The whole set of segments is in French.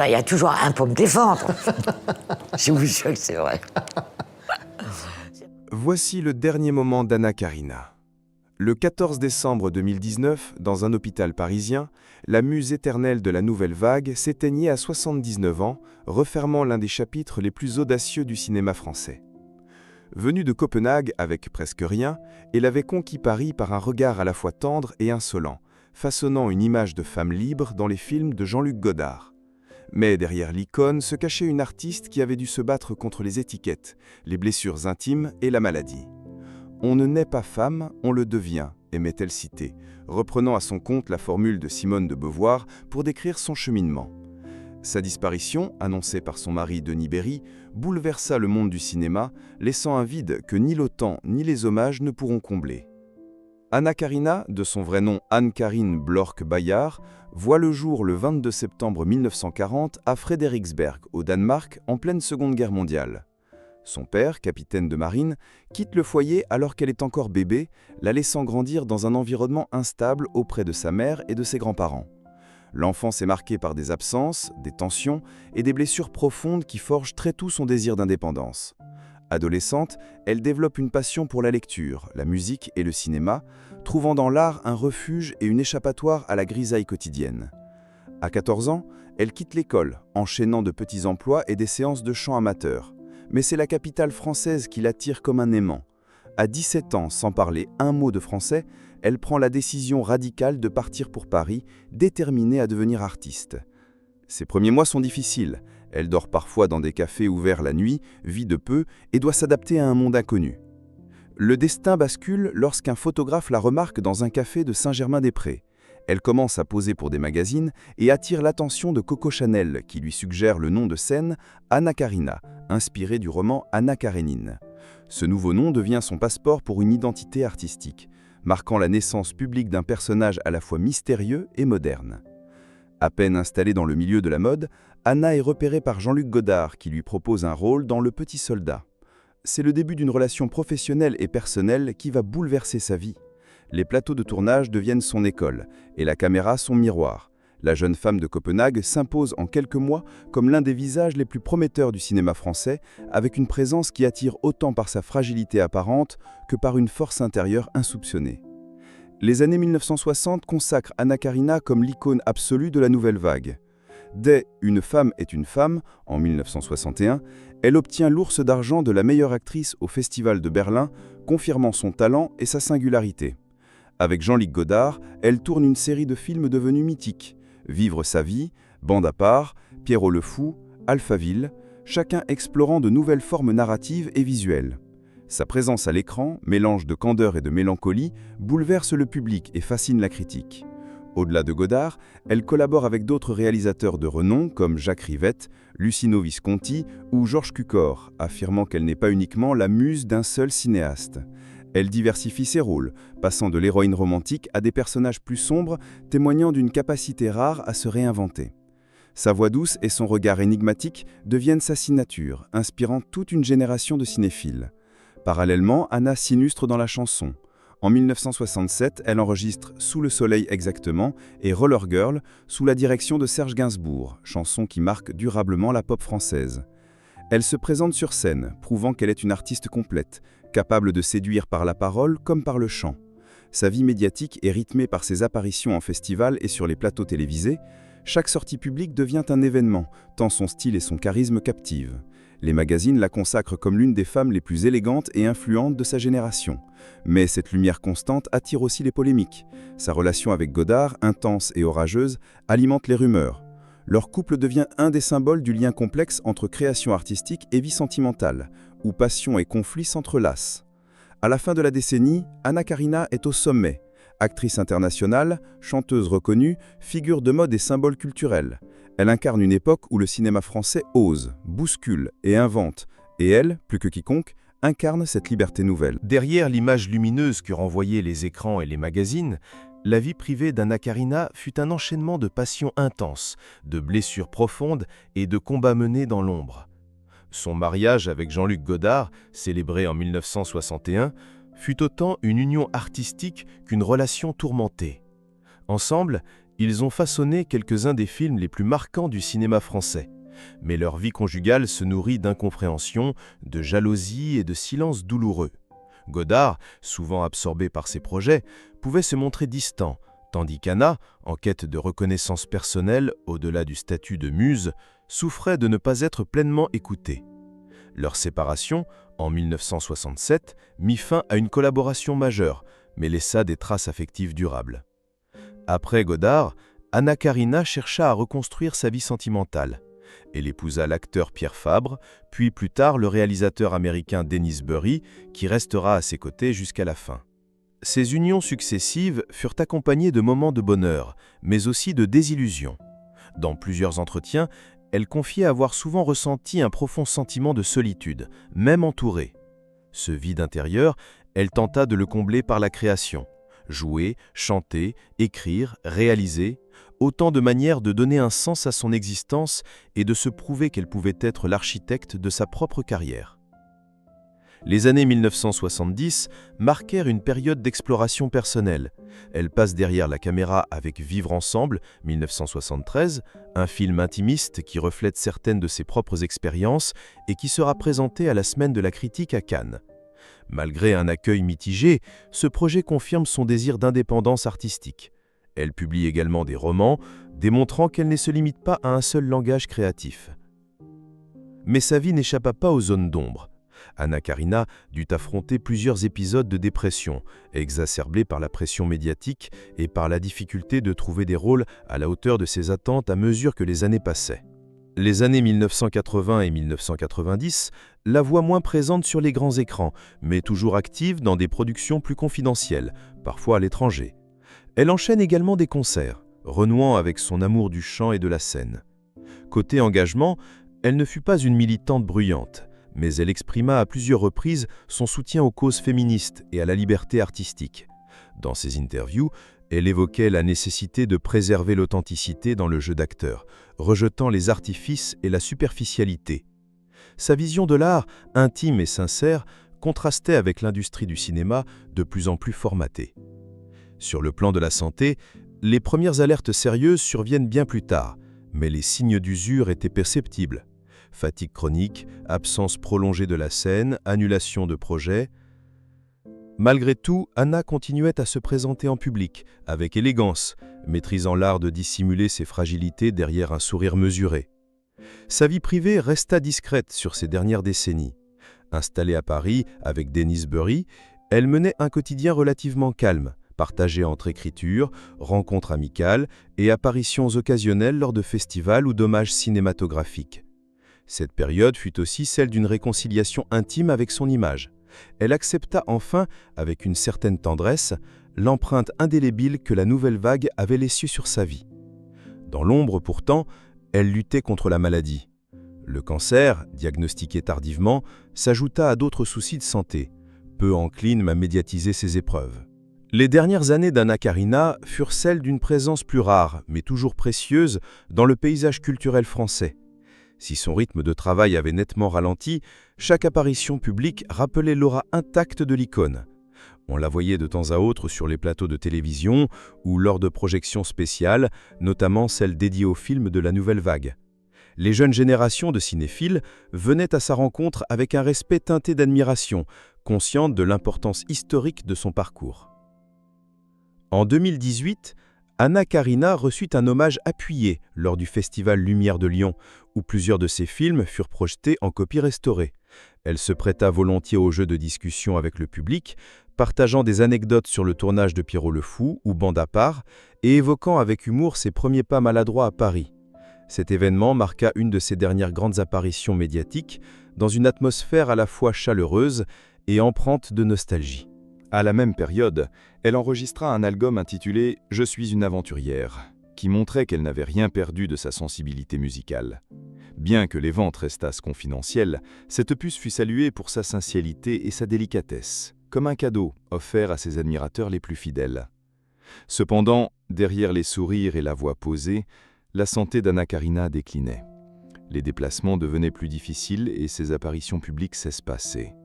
Bah, il y a toujours un pour me défendre. Je vous jure que c'est vrai. Voici le dernier moment d'Anna Karina. Le 14 décembre 2019, dans un hôpital parisien, la muse éternelle de la nouvelle vague s'éteignait à 79 ans, refermant l'un des chapitres les plus audacieux du cinéma français. Venue de Copenhague avec presque rien, elle avait conquis Paris par un regard à la fois tendre et insolent, façonnant une image de femme libre dans les films de Jean-Luc Godard. Mais derrière l'icône se cachait une artiste qui avait dû se battre contre les étiquettes, les blessures intimes et la maladie. On ne naît pas femme, on le devient, aimait-elle citer, reprenant à son compte la formule de Simone de Beauvoir pour décrire son cheminement. Sa disparition, annoncée par son mari Denis Berry, bouleversa le monde du cinéma, laissant un vide que ni l'OTAN ni les hommages ne pourront combler. Anna Karina, de son vrai nom Anne-Carine Blorck-Bayard, voit le jour le 22 septembre 1940 à Frederiksberg, au Danemark, en pleine Seconde Guerre mondiale. Son père, capitaine de marine, quitte le foyer alors qu'elle est encore bébé, la laissant grandir dans un environnement instable auprès de sa mère et de ses grands-parents. L'enfance est marquée par des absences, des tensions et des blessures profondes qui forgent très tôt son désir d'indépendance. Adolescente, elle développe une passion pour la lecture, la musique et le cinéma, trouvant dans l'art un refuge et une échappatoire à la grisaille quotidienne. À 14 ans, elle quitte l'école, enchaînant de petits emplois et des séances de chant amateur. Mais c'est la capitale française qui l'attire comme un aimant. À 17 ans, sans parler un mot de français, elle prend la décision radicale de partir pour Paris, déterminée à devenir artiste. Ses premiers mois sont difficiles. Elle dort parfois dans des cafés ouverts la nuit, vit de peu et doit s'adapter à un monde inconnu. Le destin bascule lorsqu'un photographe la remarque dans un café de Saint-Germain-des-Prés. Elle commence à poser pour des magazines et attire l'attention de Coco Chanel, qui lui suggère le nom de scène Anna Karina, inspiré du roman Anna Karénine. Ce nouveau nom devient son passeport pour une identité artistique, marquant la naissance publique d'un personnage à la fois mystérieux et moderne. À peine installée dans le milieu de la mode, Anna est repérée par Jean-Luc Godard qui lui propose un rôle dans Le Petit Soldat. C'est le début d'une relation professionnelle et personnelle qui va bouleverser sa vie. Les plateaux de tournage deviennent son école et la caméra son miroir. La jeune femme de Copenhague s'impose en quelques mois comme l'un des visages les plus prometteurs du cinéma français, avec une présence qui attire autant par sa fragilité apparente que par une force intérieure insoupçonnée. Les années 1960 consacrent Anna Karina comme l'icône absolue de la nouvelle vague. Dès Une femme est une femme, en 1961, elle obtient l'Ours d'argent de la meilleure actrice au Festival de Berlin, confirmant son talent et sa singularité. Avec Jean-Luc Godard, elle tourne une série de films devenus mythiques. Vivre sa vie, Bande à part, Pierrot le Fou, Alphaville, chacun explorant de nouvelles formes narratives et visuelles. Sa présence à l'écran, mélange de candeur et de mélancolie, bouleverse le public et fascine la critique. Au-delà de Godard, elle collabore avec d'autres réalisateurs de renom comme Jacques Rivette, Lucino Visconti ou Georges Cukor, affirmant qu'elle n'est pas uniquement la muse d'un seul cinéaste. Elle diversifie ses rôles, passant de l'héroïne romantique à des personnages plus sombres, témoignant d'une capacité rare à se réinventer. Sa voix douce et son regard énigmatique deviennent sa signature, inspirant toute une génération de cinéphiles. Parallèlement, Anna s'illustre dans la chanson. En 1967, elle enregistre Sous le soleil exactement et Roller Girl sous la direction de Serge Gainsbourg, chanson qui marque durablement la pop française. Elle se présente sur scène, prouvant qu'elle est une artiste complète, capable de séduire par la parole comme par le chant. Sa vie médiatique est rythmée par ses apparitions en festival et sur les plateaux télévisés. Chaque sortie publique devient un événement, tant son style et son charisme captivent. Les magazines la consacrent comme l'une des femmes les plus élégantes et influentes de sa génération. Mais cette lumière constante attire aussi les polémiques. Sa relation avec Godard, intense et orageuse, alimente les rumeurs. Leur couple devient un des symboles du lien complexe entre création artistique et vie sentimentale, où passion et conflit s'entrelacent. À la fin de la décennie, Anna Karina est au sommet. Actrice internationale, chanteuse reconnue, figure de mode et symbole culturel. Elle incarne une époque où le cinéma français ose, bouscule et invente, et elle, plus que quiconque, incarne cette liberté nouvelle. Derrière l'image lumineuse que renvoyaient les écrans et les magazines, la vie privée d'Anna Karina fut un enchaînement de passions intenses, de blessures profondes et de combats menés dans l'ombre. Son mariage avec Jean-Luc Godard, célébré en 1961, fut autant une union artistique qu'une relation tourmentée. Ensemble, Ils ont façonné quelques-uns des films les plus marquants du cinéma français. Mais leur vie conjugale se nourrit d'incompréhension, de jalousie et de silences douloureux. Godard, souvent absorbé par ses projets, pouvait se montrer distant, tandis qu'Anna, en quête de reconnaissance personnelle au-delà du statut de muse, souffrait de ne pas être pleinement écoutée. Leur séparation, en 1967, mit fin à une collaboration majeure, mais laissa des traces affectives durables. Après Godard, Anna Karina chercha à reconstruire sa vie sentimentale. Elle épousa l'acteur Pierre Fabre, puis plus tard le réalisateur américain Dennis Bury, qui restera à ses côtés jusqu'à la fin. Ces unions successives furent accompagnées de moments de bonheur, mais aussi de désillusion. Dans plusieurs entretiens, elle confiait avoir souvent ressenti un profond sentiment de solitude, même entourée. Ce vide intérieur, elle tenta de le combler par la création. Jouer, chanter, écrire, réaliser, autant de manières de donner un sens à son existence et de se prouver qu'elle pouvait être l'architecte de sa propre carrière. Les années 1970 marquèrent une période d'exploration personnelle. Elle passe derrière la caméra avec Vivre ensemble, 1973, un film intimiste qui reflète certaines de ses propres expériences et qui sera présenté à la Semaine de la critique à Cannes. Malgré un accueil mitigé, ce projet confirme son désir d'indépendance artistique. Elle publie également des romans, démontrant qu'elle ne se limite pas à un seul langage créatif. Mais sa vie n'échappa pas aux zones d'ombre. Anna Karina dut affronter plusieurs épisodes de dépression, exacerbés par la pression médiatique et par la difficulté de trouver des rôles à la hauteur de ses attentes à mesure que les années passaient. Les années 1980 et 1990 la voient moins présente sur les grands écrans, mais toujours active dans des productions plus confidentielles, parfois à l'étranger. Elle enchaîne également des concerts, renouant avec son amour du chant et de la scène. Côté engagement, elle ne fut pas une militante bruyante, mais elle exprima à plusieurs reprises son soutien aux causes féministes et à la liberté artistique. Dans ses interviews, elle évoquait la nécessité de préserver l'authenticité dans le jeu d'acteur, rejetant les artifices et la superficialité. Sa vision de l'art, intime et sincère, contrastait avec l'industrie du cinéma de plus en plus formatée. Sur le plan de la santé, les premières alertes sérieuses surviennent bien plus tard, mais les signes d'usure étaient perceptibles. Fatigue chronique, absence prolongée de la scène, annulation de projets. Malgré tout, Anna continuait à se présenter en public, avec élégance, maîtrisant l'art de dissimuler ses fragilités derrière un sourire mesuré. Sa vie privée resta discrète sur ces dernières décennies. Installée à Paris avec Dennis Bury, elle menait un quotidien relativement calme, partagé entre écriture, rencontres amicales et apparitions occasionnelles lors de festivals ou d'hommages cinématographiques. Cette période fut aussi celle d'une réconciliation intime avec son image. Elle accepta enfin, avec une certaine tendresse, l'empreinte indélébile que la nouvelle vague avait laissée sur sa vie. Dans l'ombre pourtant, elle luttait contre la maladie. Le cancer, diagnostiqué tardivement, s'ajouta à d'autres soucis de santé, peu encline à médiatiser ses épreuves. Les dernières années d'Anna Karina furent celles d'une présence plus rare, mais toujours précieuse, dans le paysage culturel français. Si son rythme de travail avait nettement ralenti, chaque apparition publique rappelait l'aura intacte de l'icône. On la voyait de temps à autre sur les plateaux de télévision ou lors de projections spéciales, notamment celles dédiées aux films de la nouvelle vague. Les jeunes générations de cinéphiles venaient à sa rencontre avec un respect teinté d'admiration, conscientes de l'importance historique de son parcours. En 2018, Anna Karina reçut un hommage appuyé lors du Festival Lumière de Lyon, où plusieurs de ses films furent projetés en copie restaurée. Elle se prêta volontiers au jeu de discussion avec le public, partageant des anecdotes sur le tournage de Pierrot le Fou ou Bande à part, et évoquant avec humour ses premiers pas maladroits à Paris. Cet événement marqua une de ses dernières grandes apparitions médiatiques, dans une atmosphère à la fois chaleureuse et empreinte de nostalgie. À la même période, elle enregistra un album intitulé « Je suis une aventurière », qui montrait qu'elle n'avait rien perdu de sa sensibilité musicale. Bien que les ventes restassent confidentielles, cet opus fut salué pour sa sincérité et sa délicatesse, comme un cadeau offert à ses admirateurs les plus fidèles. Cependant, derrière les sourires et la voix posée, la santé d'Anna Karina déclinait. Les déplacements devenaient plus difficiles et ses apparitions publiques s'espaçaient.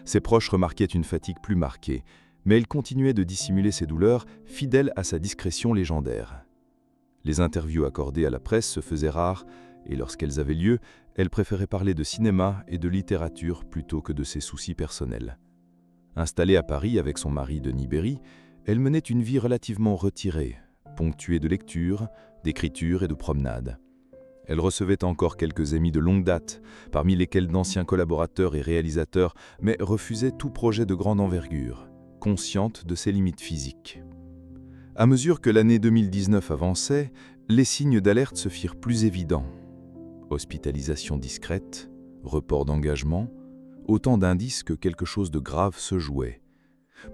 Ses proches remarquaient une fatigue plus marquée, mais elle continuait de dissimuler ses douleurs, fidèle à sa discrétion légendaire. Les interviews accordées à la presse se faisaient rares, et lorsqu'elles avaient lieu, elle préférait parler de cinéma et de littérature plutôt que de ses soucis personnels. Installée à Paris avec son mari Denis Berry, elle menait une vie relativement retirée, ponctuée de lectures, d'écriture et de promenades. Elle recevait encore quelques amis de longue date, parmi lesquels d'anciens collaborateurs et réalisateurs, mais refusait tout projet de grande envergure, consciente de ses limites physiques. À mesure que l'année 2019 avançait, les signes d'alerte se firent plus évidents. Hospitalisation discrète, report d'engagement, autant d'indices que quelque chose de grave se jouait.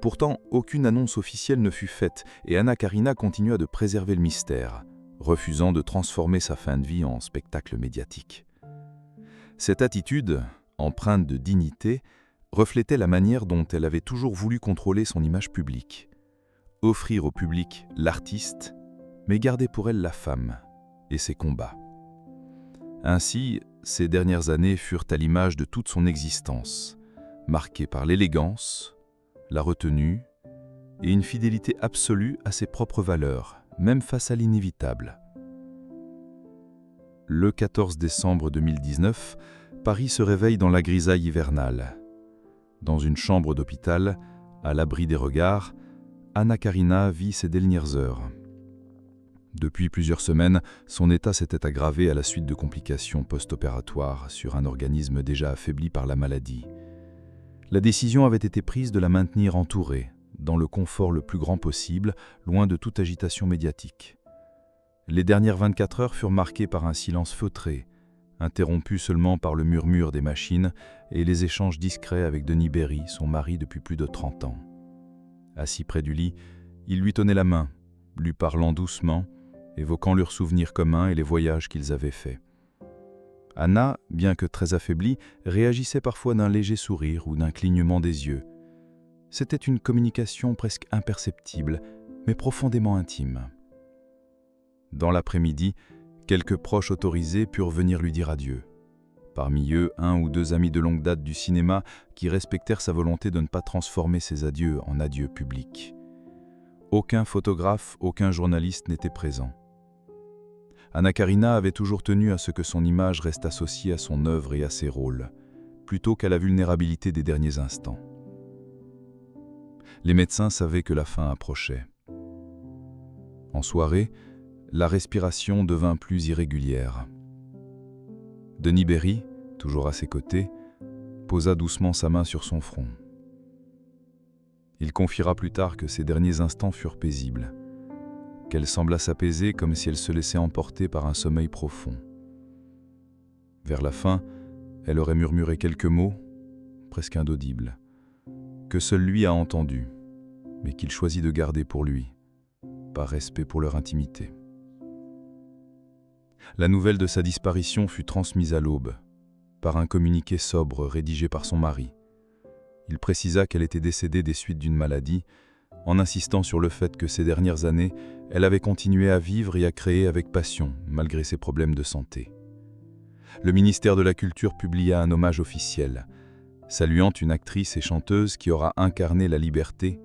Pourtant, aucune annonce officielle ne fut faite et Anna Karina continua de préserver le mystère, refusant de transformer sa fin de vie en spectacle médiatique. Cette attitude, empreinte de dignité, reflétait la manière dont elle avait toujours voulu contrôler son image publique. Offrir au public l'artiste, mais garder pour elle la femme et ses combats. Ainsi, ces dernières années furent à l'image de toute son existence, marquées par l'élégance, la retenue et une fidélité absolue à ses propres valeurs, même face à l'inévitable. Le 14 décembre 2019, Paris se réveille dans la grisaille hivernale. Dans une chambre d'hôpital, à l'abri des regards, Anna Karina vit ses dernières heures. Depuis plusieurs semaines, son état s'était aggravé à la suite de complications post-opératoires sur un organisme déjà affaibli par la maladie. La décision avait été prise de la maintenir entourée, dans le confort le plus grand possible, loin de toute agitation médiatique. Les dernières 24 heures furent marquées par un silence feutré, interrompu seulement par le murmure des machines et les échanges discrets avec Denis Berry, son mari depuis plus de 30 ans. Assis près du lit, il lui tenait la main, lui parlant doucement, évoquant leurs souvenirs communs et les voyages qu'ils avaient faits. Anna, bien que très affaiblie, réagissait parfois d'un léger sourire ou d'un clignement des yeux. C'était une communication presque imperceptible, mais profondément intime. Dans l'après-midi, quelques proches autorisés purent venir lui dire adieu. Parmi eux, 1 ou 2 amis de longue date du cinéma qui respectèrent sa volonté de ne pas transformer ses adieux en adieux publics. Aucun photographe, aucun journaliste n'était présent. Anna Karina avait toujours tenu à ce que son image reste associée à son œuvre et à ses rôles, plutôt qu'à la vulnérabilité des derniers instants. Les médecins savaient que la fin approchait. En soirée, la respiration devint plus irrégulière. Denis Berry, toujours à ses côtés, posa doucement sa main sur son front. Il confiera plus tard que ces derniers instants furent paisibles, qu'elle sembla s'apaiser comme si elle se laissait emporter par un sommeil profond. Vers la fin, elle aurait murmuré quelques mots, presque indaudibles, que seul lui a entendus, mais qu'il choisit de garder pour lui, par respect pour leur intimité. La nouvelle de sa disparition fut transmise à l'aube, par un communiqué sobre rédigé par son mari. Il précisa qu'elle était décédée des suites d'une maladie, en insistant sur le fait que ces dernières années, elle avait continué à vivre et à créer avec passion, malgré ses problèmes de santé. Le ministère de la Culture publia un hommage officiel, saluant une actrice et chanteuse qui aura incarné la liberté,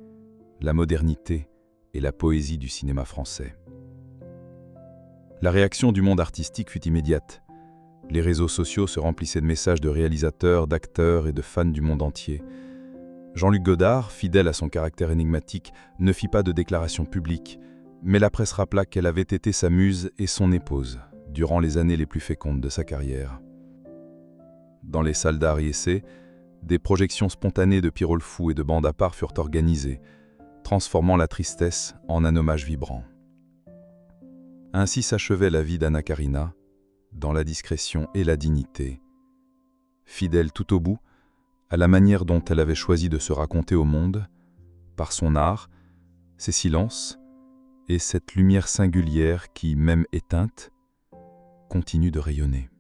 la modernité et la poésie du cinéma français. La réaction du monde artistique fut immédiate. Les réseaux sociaux se remplissaient de messages de réalisateurs, d'acteurs et de fans du monde entier. Jean-Luc Godard, fidèle à son caractère énigmatique, ne fit pas de déclaration publique, mais la presse rappela qu'elle avait été sa muse et son épouse, durant les années les plus fécondes de sa carrière. Dans les salles d'art et essai, des projections spontanées de Pirole Fou et de bandes à part furent organisées, transformant la tristesse en un hommage vibrant. Ainsi s'achevait la vie d'Anna Karina, dans la discrétion et la dignité. Fidèle tout au bout, à la manière dont elle avait choisi de se raconter au monde, par son art, ses silences et cette lumière singulière qui, même éteinte, continue de rayonner.